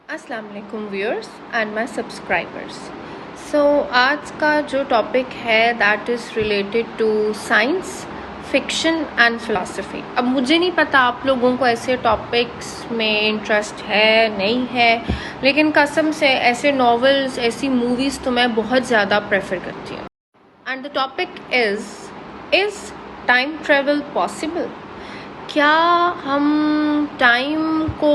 अस्सलाम वालेकुम viewers and my subscribers. So आज का जो टॉपिक है that is related to science fiction and philosophy. अब मुझे नहीं पता आप लोगों को ऐसे टॉपिक्स में इंटरेस्ट है नहीं है, लेकिन कसम से ऐसे नॉवेल्स ऐसी मूवीज़ तो मैं बहुत ज़्यादा प्रेफर करती हूँ। And the topic is time travel possible? क्या हम टाइम को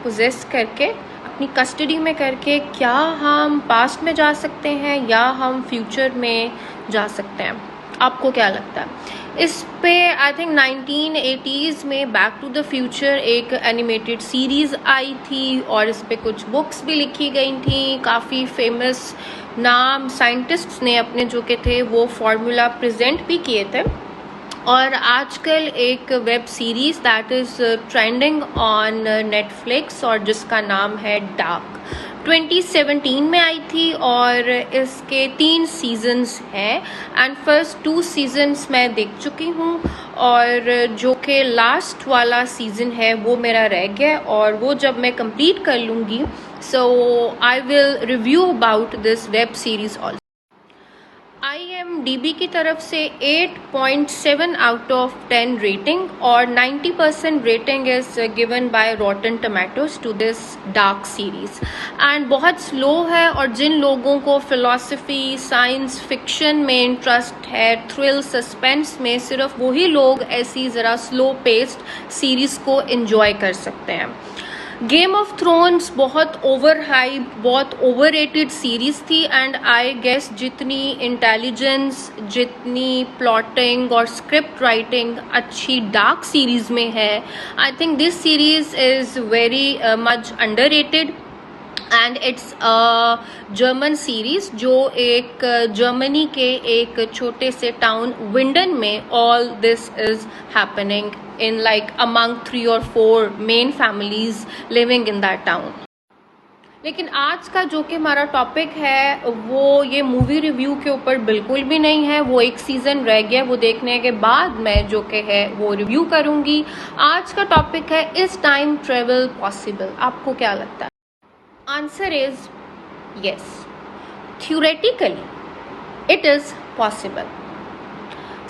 पोजेस करके अपनी कस्टडी में करके क्या हम पास्ट में जा सकते हैं या हम फ्यूचर में जा सकते हैं? आपको क्या लगता है इस पे? आई थिंक 1980s में बैक टू द फ्यूचर एक एनिमेटेड सीरीज़ आई थी और इस पे कुछ बुक्स भी लिखी गई थी। काफ़ी फेमस नाम साइंटिस्ट्स ने अपने जो के थे वो फार्मूला प्रेजेंट भी किए थे। और आजकल एक web series that is trending on Netflix और जिसका नाम है डार्क, 2017 में आई थी और इसके 3 सीजन्स हैं एंड फर्स्ट 2 सीजन्स मैं देख चुकी हूँ और जो कि लास्ट वाला सीज़न है वो मेरा रह गया और वो जब मैं कंप्लीट कर लूँगी so I will review about this web series also. IMDb की तरफ से 8.7 आउट ऑफ 10 रेटिंग और 90% rating is given by Rotten Tomatoes to this dark series and बहुत स्लो है। और जिन लोगों को फिलॉसफी साइंस फिक्शन में इंटरेस्ट है, थ्रिल सस्पेंस में, सिर्फ वही लोग ऐसी ज़रा स्लो पेस्ड सीरीज़ को एंजॉय कर सकते हैं। गेम ऑफ थ्रोन्स बहुत ओवर हाइप, बहुत ओवर रेटेड सीरीज थी एंड आई गेस जितनी इंटेलिजेंस, जितनी प्लॉटिंग और स्क्रिप्ट राइटिंग अच्छी डार्क सीरीज में है, I think this series is very much under rated and it's a German series जो एक जर्मनी के एक छोटे से टाउन विंडन में all this is happening in like among 3 or 4 main families living in that town। लेकिन आज का जो कि हमारा टॉपिक है वो ये मूवी रिव्यू के ऊपर बिल्कुल भी नहीं है। वो एक सीज़न रह गया, वो देखने के बाद मैं जो कि है वो रिव्यू करूँगी। आज का टॉपिक है इज़ टाइम ट्रेवल पॉसिबल? आपको क्या लगता है? Answer is yes, theoretically it is possible.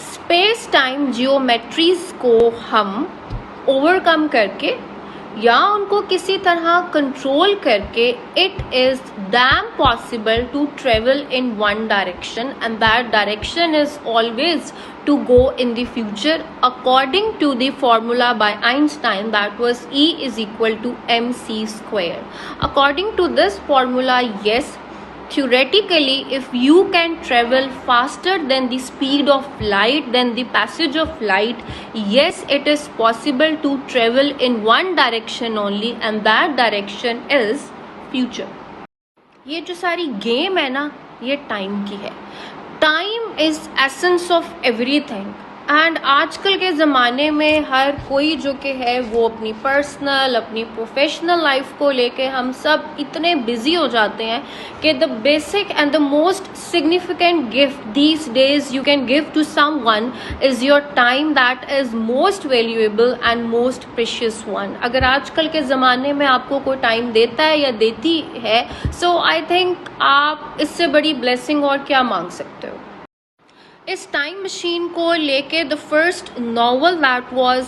Space time geometries को हम ओवरकम करके या उनको किसी तरह कंट्रोल करके it is damn possible to travel in one direction and that direction is always to go in the future according to the formula by Einstein that was E is equal to mc square. According to this formula, yes, theoretically if you can travel faster than the speed of light, than the passage of light, yes, it is possible to travel in one direction only and that direction is future। ये जो सारी game है ना, ये time की है। Time is essence of everything and आजकल के ज़माने में हर कोई जो कि है वो अपनी पर्सनल, अपनी प्रोफेशनल लाइफ को लेके हम सब इतने बिजी हो जाते हैं कि the basic and the most significant gift these days you can give to someone is your time, that is most valuable and most precious one. अगर आजकल के ज़माने में आपको कोई टाइम देता है या देती है, सो आई थिंक आप इससे बड़ी ब्लेसिंग और क्या मांग सकते हो। इस टाइम मशीन को लेके the first novel that was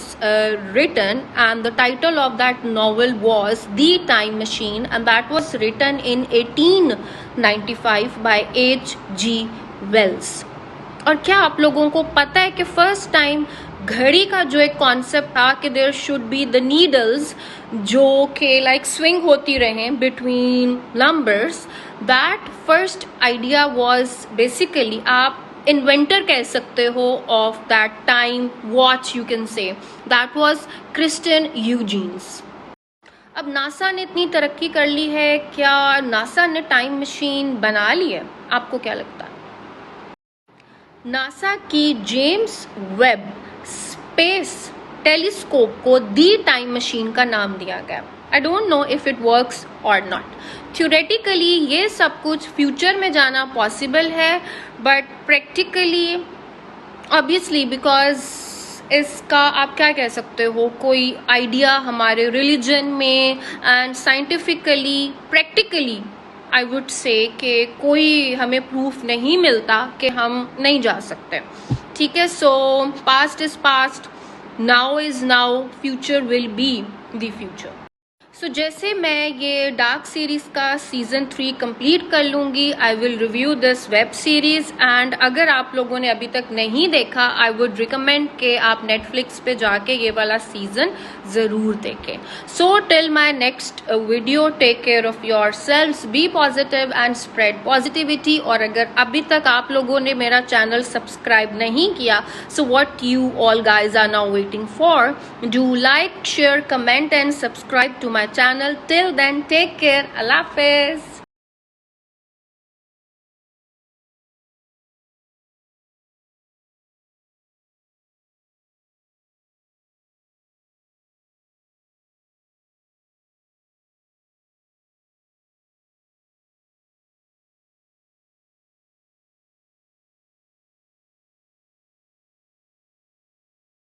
written and the title of that novel was the time machine and that was written in 1895 by H.G. Wells. और क्या आप लोगों को पता है कि फर्स्ट टाइम घड़ी का जो एक कॉन्सेप्ट था कि there should be the needles जो कि लाइक स्विंग होती रहें between numbers, that first idea was basically, आप इन्वेंटर कह सकते हो of that time watch, you can say, that was Christian Huygens. अब नासा ने इतनी तरक्की कर ली है, क्या नासा ने टाइम मशीन बना ली है? आपको क्या लगता है? नासा की जेम्स वेब स्पेस टेलीस्कोप को दी टाइम मशीन का नाम दिया गया। I don't know if it works और नॉट। थ्योरेटिकली ये सब कुछ फ्यूचर में जाना पॉसिबल है, बट प्रैक्टिकली ऑब्वियसली बिकॉज इसका आप क्या कह सकते हो, कोई आइडिया हमारे रिलीजन में and scientifically practically I would say कि कोई हमें प्रूफ नहीं मिलता कि हम नहीं जा सकते, ठीक है। So past is past, now is now, future will be the future. So जैसे मैं ये डार्क सीरीज का सीजन 3 कंप्लीट कर लूँगी, I will review this web series. And अगर आप लोगों ने अभी तक नहीं देखा, आई वुड रिकमेंड कि आप नेटफ्लिक्स पे जाके ये वाला सीजन ज़रूर देखें। So till my next video, take care of yourself, be positive and spread positivity. और अगर अभी तक आप लोगों ने मेरा चैनल सब्सक्राइब नहीं किया, so what you all guys are now waiting for, do like, share, comment and subscribe to my channel. Till then, take care. Allah Hafiz.